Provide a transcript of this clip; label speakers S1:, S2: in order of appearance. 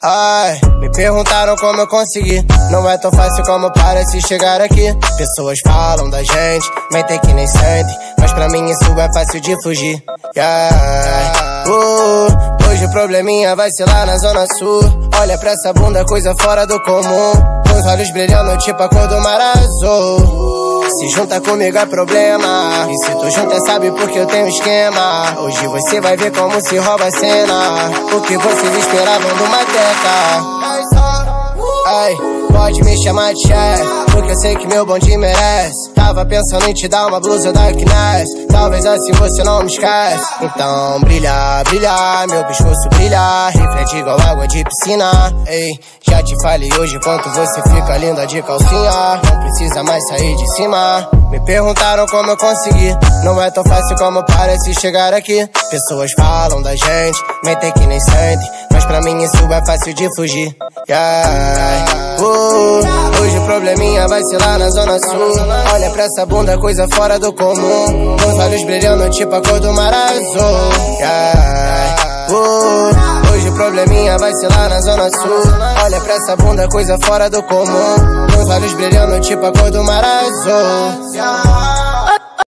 S1: Ai, me perguntaram como eu consegui. Não é tão fácil como parece chegar aqui. Pessoas falam da gente, mentem que nem sentem, mas pra mim isso é fácil de fugir. Hoje o probleminha vai ser lá na Zona Sul. Olha pra essa bunda, coisa fora do comum. Com os olhos brilhando tipo a cor do mar azul. Se junta comigo é problema, e se tu junta sabe porque eu tenho esquema. Hoje você vai ver como se rouba a cena. O que vocês esperavam de uma teca. Ai, pode me chamar de chefe, porque eu sei que meu bonde merece. Tava pensando em te dar uma blusa da Kness, talvez assim você não me esquece. Então brilha, brilha, meu pescoço brilha, reflete igual água de piscina. Ei, já te falei hoje quanto você fica linda de calcinha. Não precisa mais sair de cima. Me perguntaram como eu consegui. Não é tão fácil como parece chegar aqui. Pessoas falam da gente, mentem que nem sentem, mas pra mim isso é fácil de fugir. Hoje o probleminha vai ser lá na Zona Sul. Olha pra essa bunda, coisa fora do comum. Com os olhos brilhando tipo a cor do mar azul. Hoje o probleminha vai ser lá na Zona Sul. Olha pra essa bunda, coisa fora do comum. Com os olhos brilhando tipo a cor do mar azul.